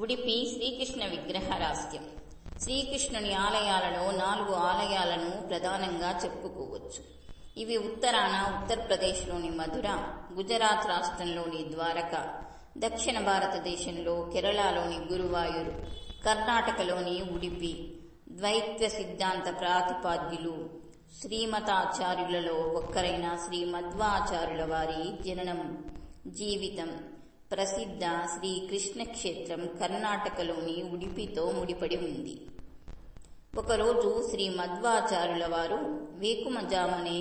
ఉడిపి శ్రీకృష్ణ విగ్రహరాస్యం. శ్రీకృష్ణుని ఆలయాలలో 4 ఆలయాలను ప్రధానంగా చెప్పుకోవచ్చు. ఇవి ఉత్తరాన ఉత్తరప్రదేశ్లోని మధుర, గుజరాత్ రాష్ట్రంలోని ద్వారక, దక్షిణ భారతదేశంలో కేరళలోని గురువాయూర్, కర్ణాటకలోని ఉడిపి. ద్వైత్వ సిద్ధాంత ప్రాతిపాద్యులు శ్రీమతాచార్యులలో ఒక్కరైన శ్రీ మధ్వాచార్యుల వారి జననం, జీవితం ప్రసిద్ధ శ్రీకృష్ణ క్షేత్రం కర్ణాటకలోని ఉడిపితో ముడిపడి ఉంది. ఒకరోజు శ్రీ మధ్వాచార్యుల వారు వేకుమజామునే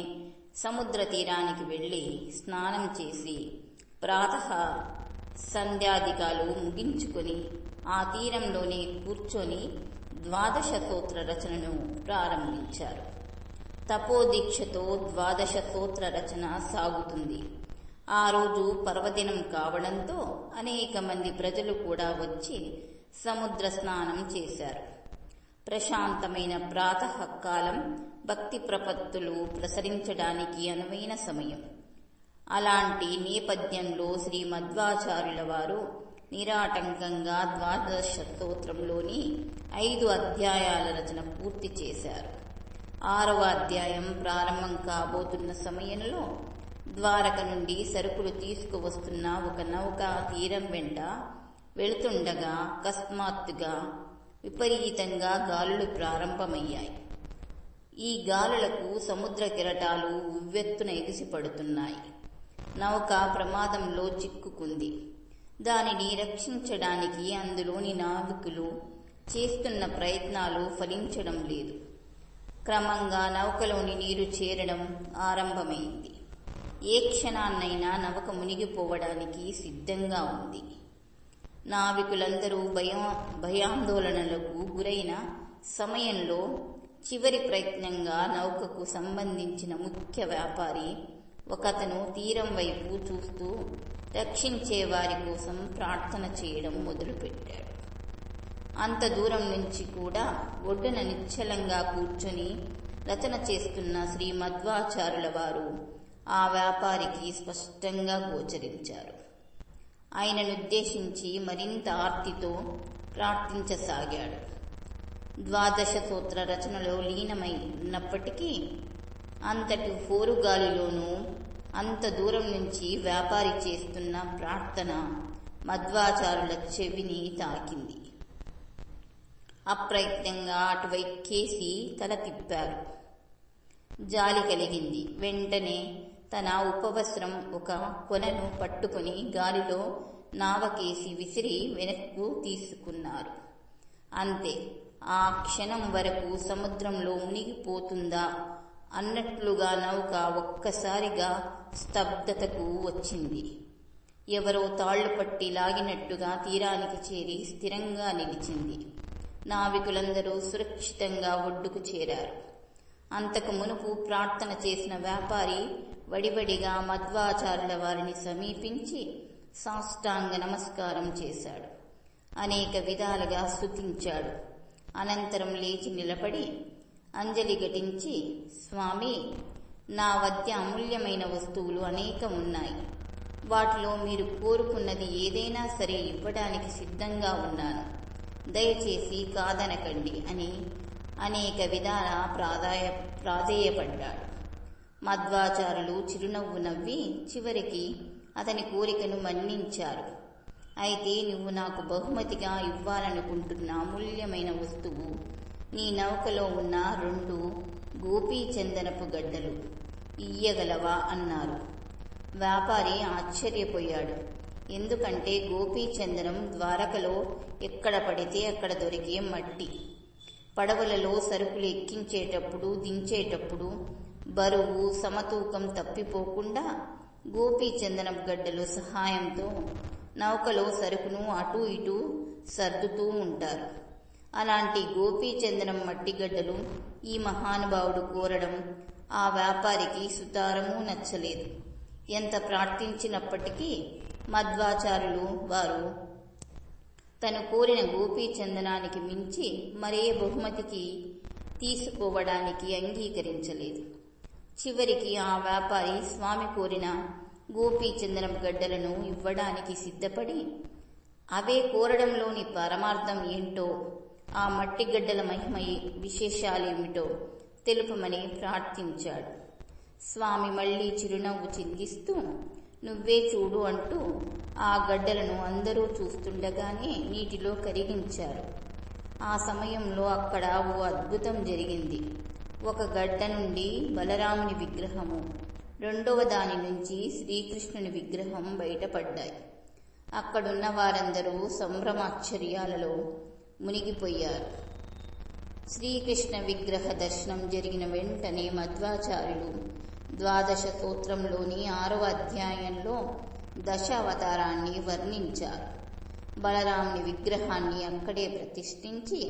సముద్ర తీరానికి వెళ్లి స్నానం చేసి ప్రాతః సంధ్యాదికాలు ముగించుకొని ఆ తీరంలోనే కూర్చొని 12 స్తోత్ర రచనను ప్రారంభించారు. తపోదీక్షతో 12 స్తోత్ర రచన సాగుతుంది. ఆ రోజు పర్వదినం కావడంతో అనేక మంది ప్రజలు కూడా వచ్చి సముద్ర స్నానం చేశారు. ప్రశాంతమైన ప్రాతఃకాలం భక్తి ప్రపత్తులు ప్రసరించడానికి అనువైన సమయం. అలాంటి నేపథ్యంలో శ్రీ మధ్వాచార్యుల వారు నిరాటంకంగా 12 స్తోత్రంలోని 5 అధ్యాయాల రచన పూర్తి చేశారు. 6వ అధ్యాయం ప్రారంభం కాబోతున్న సమయంలో ద్వారక నుండి సరుకులు తీసుకువస్తున్న ఒక నౌక తీరం వెంట వెళుతుండగా అకస్మాత్తుగా విపరీతంగా గాలులు ప్రారంభమయ్యాయి. ఈ గాలులకు సముద్ర కెరటాలు ఉవ్వెత్తున ఎగిసిపడుతున్నాయి. నౌక ప్రమాదంలో చిక్కుకుంది. దానిని రక్షించడానికి అందులోని నావికులు చేస్తున్న ప్రయత్నాలు ఫలించడం లేదు. క్రమంగా నౌకలోని నీరు చేరడం ఆరంభమైంది. ఏ క్షణాన్నైనా నౌక మునిగిపోవడానికి సిద్ధంగా ఉంది. నావికులందరూ భయాందోళనలకు గురైన సమయంలో చివరి ప్రయత్నంగా నౌకకు సంబంధించిన ముఖ్య వ్యాపారి ఒకతను తీరం వైపు చూస్తూ రక్షించే వారి కోసం ప్రార్థన చేయడం మొదలుపెట్టాడు. అంత దూరం నుంచి కూడా ఒడ్డున నిశ్చలంగా కూర్చొని రచన చేస్తున్న శ్రీ మధ్వాచార్యుల వారు ఆ వ్యాపారికి స్పష్టంగా గోచరించారు. ఆయననుద్దేశించి మరింత ఆర్తితో ప్రార్థించసాగాడు. 12 స్తోత్ర రచనలో లీనమై ఉన్నప్పటికీ అంతటి హోరుగాలిలోనూ అంత దూరం నుంచి వ్యాపారి చేస్తున్న ప్రార్థన మధ్వాచార్యుల చెవిని తాకింది. అప్రయత్నంగా అటువైకేసి తల తిప్పారు. జాలి కలిగింది. వెంటనే తన ఉపవస్త్రం ఒక కొనను పట్టుకుని గాలిలో నావకేసి విసిరి వెనక్కు తీసుకున్నారు. అంతే. ఆ క్షణం వరకు సముద్రంలో మునిగిపోతుందా అన్నట్లుగా నౌక ఒక్కసారిగా స్తబ్దతకు వచ్చింది. ఎవరో తాళ్లు పట్టి లాగినట్టుగా తీరానికి చేరి స్థిరంగా నిలిచింది. నావికులందరూ సురక్షితంగా ఒడ్డుకు చేరారు. అంతకు మునుపు ప్రార్థన చేసిన వ్యాపారి వడివడిగా మధ్వాచార్యుల వారిని సమీపించి సాష్టాంగ నమస్కారం చేశాడు. అనేక విధాలుగా స్తుతించాడు. అనంతరం లేచి నిలబడి అంజలి ఘటించి, స్వామి, నా వద్ద అమూల్యమైన వస్తువులు అనేకం ఉన్నాయి. వాటిలో మీరు కోరుకున్నది ఏదైనా సరే ఇవ్వడానికి సిద్ధంగా ఉన్నాను. దయచేసి కాదనకండి అని అనేక విధాల ప్రాధేయపడ్డాడు. మధ్వాచార్యులు చిరునవ్వు నవ్వి చివరికి అతని కోరికను మన్నించారు. అయితే నువ్వు నాకు బహుమతిగా ఇవ్వాలనుకుంటున్న అమూల్యమైన వస్తువు నీ నౌకలో ఉన్న 2 గోపీచందనపు గడ్డలు ఇయ్యగలవా అన్నారు. వ్యాపారి ఆశ్చర్యపోయాడు. ఎందుకంటే గోపీచందనం ద్వారకలో ఎక్కడ పడితే అక్కడ దొరికే మట్టి. పడవలలో సరుకులు ఎక్కించేటప్పుడు దించేటప్పుడు బరువు సమతూకం తప్పిపోకుండా గోపీచందనపు గడ్డలు సహాయంతో నౌకలో సరుకును అటూ ఇటూ సర్దుతూ ఉంటారు. అలాంటి గోపీచందనం మట్టి గడ్డలు ఈ మహానుభావుడు కోరడం ఆ వ్యాపారికి సుతారమూ నచ్చలేదు. ఎంత ప్రార్థించినప్పటికీ మధ్వాచార్యులు వారు తను కోరిన గోపీచందనానికి మించి మరే బహుమతికి తీసుకోవడానికి అంగీకరించలేదు. చివరికి ఆ వ్యాపారి స్వామి కోరిన గోపీచందనం గడ్డలను ఇవ్వడానికి సిద్ధపడి అవే కోరడంలోని పరమార్థం ఏంటో, ఆ మట్టి గడ్డల మహిమ విశేషాలేమిటో తెలుపమని ప్రార్థించాడు. స్వామి మళ్లీ చిరునవ్వు చిందిస్తూ, నువ్వే చూడు అంటూ ఆ గడ్డలను అందరూ చూస్తుండగానే నీటిలో కరిగించారు. ఆ సమయంలో అక్కడ ఓ అద్భుతం జరిగింది. ఒక గడ్డ నుండి బలరాముని విగ్రహము, రెండవ దాని నుంచి శ్రీకృష్ణుని విగ్రహం బయటపడ్డాయి. అక్కడున్న వారందరూ సంభ్రమాశ్చర్యాలలో మునిగిపోయారు. శ్రీకృష్ణ విగ్రహ దర్శనం జరిగిన వెంటనే మధ్వాచార్యులు ద్వాదశ స్తోత్రంలోని 6వ అధ్యాయంలో దశావతారాన్ని వర్ణించారు. బలరాముని విగ్రహాన్ని అక్కడే ప్రతిష్ఠించి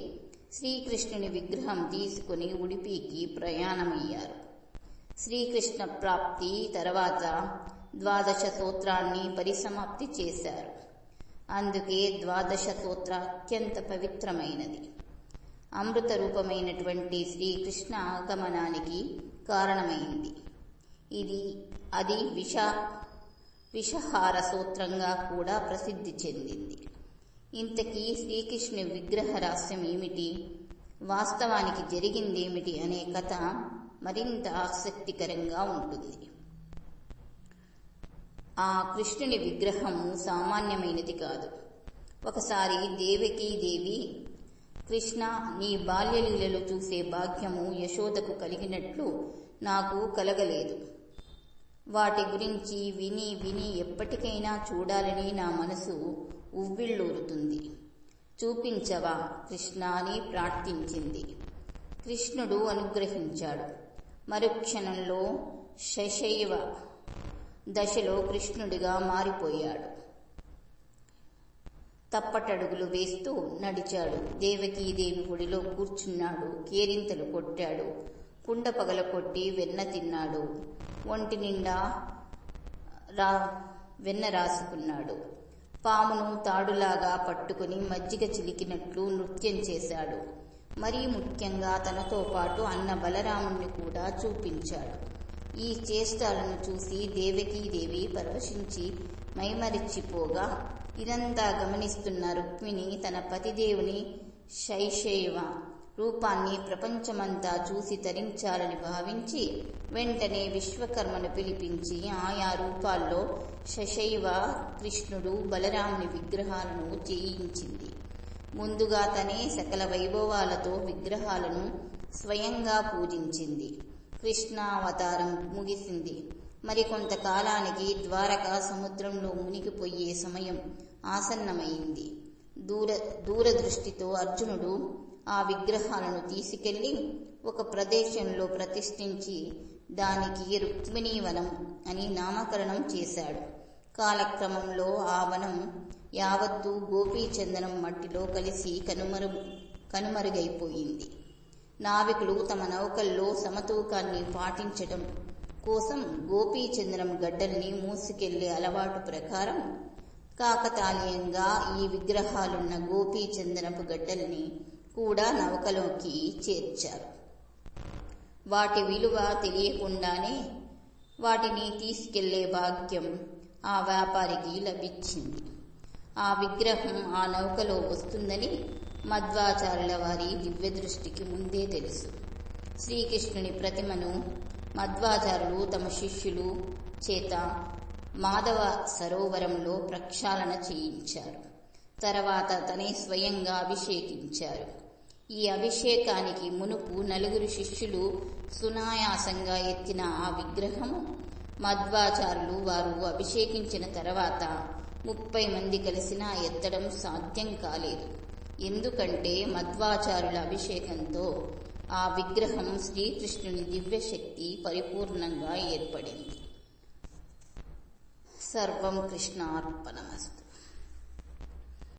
శ్రీకృష్ణుని విగ్రహం తీసుకుని ఉడిపికి ప్రయాణమయ్యారు. శ్రీకృష్ణ ప్రాప్తి తర్వాత ద్వాదశ స్తోత్రాన్ని పరిసమాప్తి చేశారు. అందుకే ద్వాదశ స్తోత్ర అత్యంత పవిత్రమైనది. అమృత రూపమైనటువంటి శ్రీకృష్ణ ఆగమనానికి కారణమైంది. అది విషహార స్తోత్రంగా కూడా ప్రసిద్ధి చెందింది. ఇంతకీ శ్రీకృష్ణుని విగ్రహ రహస్యం ఏమిటి, వాస్తవానికి జరిగిందేమిటి అనే కథ మరింత ఆసక్తికరంగా ఉంటుంది. ఆ కృష్ణుని విగ్రహము సామాన్యమైనది కాదు. ఒకసారి దేవకీదేవి, కృష్ణ, నీ బాల్యలీలలు చూసే భాగ్యము యశోదకు కలిగినట్లు నాకు కలగలేదు. వాటి గురించి విని విని ఎప్పటికైనా చూడాలని నా మనసు ఉవ్విళ్ళూరుతుంది. చూపించవా కృష్ణ అని ప్రార్థించింది. కృష్ణుడు అనుగ్రహించాడు. మరుక్షణంలో శశైవ దశలో కృష్ణుడిగా మారిపోయాడు. తప్పటడుగులు వేస్తూ నడిచాడు. దేవకీదేవి ఒడిలో కూర్చున్నాడు. కేరింతలు కొట్టాడు. కుండ పగల కొట్టి వెన్న తిన్నాడు. ఒంటి నిండా వెన్న రాసుకున్నాడు. పామును తాడులాగా పట్టుకుని మజ్జిగ చిలికినట్లు నృత్యం చేశాడు. మరీ ముఖ్యంగా తనతో పాటు అన్న బలరాముణ్ణి కూడా చూపించాడు. ఈ చేష్టాలను చూసి దేవకీదేవి పరవశించి మైమరిచిపోగా ఇదంతా గమనిస్తున్న రుక్మిణి తన పతిదేవుని శైశైవ రూపాన్ని ప్రపంచమంతా చూసి తరించాలని భావించి వెంటనే విశ్వకర్మను పిలిపించి ఆయా రూపాల్లో శశైవ, కృష్ణుడు, బలరాముని విగ్రహాలను చేయించింది. ముందుగా తనే సకల వైభవాలతో విగ్రహాలను స్వయంగా పూజించింది. కృష్ణావతారం ముగిసింది. మరికొంతకాలానికి ద్వారక సముద్రంలో మునిగిపోయే సమయం ఆసన్నమైంది. దూరదృష్టితో అర్జునుడు ఆ విగ్రహాలను తీసుకెళ్లి ఒక ప్రదేశంలో ప్రతిష్ఠించి దానికి రుక్మిణీవనం అని నామకరణం చేశాడు. కాలక్రమంలో ఆ వనం యావత్తు గోపీచందనం మట్టిలో కలిసి కనుమరుగైపోయింది. నావికులు తమ నౌకల్లో సమతూకాన్ని పాటించటం కోసం గోపీచందనం గడ్డల్ని మూసుకెళ్లే అలవాటు ప్రకారం కాకతాళీయంగా ఈ విగ్రహాలున్న గోపీచందనపు గడ్డల్ని కూడా నౌకలోకి చేర్చారు. వాటి విలువ తెలియకుండానే వాటిని తీసుకెళ్లే భాగ్యం ఆ వ్యాపారికి లభించింది. ఆ విగ్రహం ఆ నౌకలో వస్తుందని మధ్వాచార్యుల వారి దివ్యదృష్టికి ముందే తెలుసు. శ్రీకృష్ణుని ప్రతిమను మధ్వాచార్యులు తమ శిష్యులు చేత మాధవ సరోవరంలో ప్రక్షాళన చేయించారు. తర్వాత తనే స్వయంగా అభిషేకించారు. ఈ అభిషేకానికి మునుపు 4 శిష్యులు సునాయాసంగా ఎత్తిన ఆ విగ్రహము మధ్వాచార్యులు వారు అభిషేకించిన తర్వాత 30 మంది కలిసినా ఎత్తడం సాధ్యం కాలేదు. ఎందుకంటే మధ్వాచార్యుల అభిషేకంతో ఆ విగ్రహం శ్రీకృష్ణుని దివ్యశక్తి పరిపూర్ణంగా ఏర్పడింది. సర్వం కృష్ణార్పణమస్తు.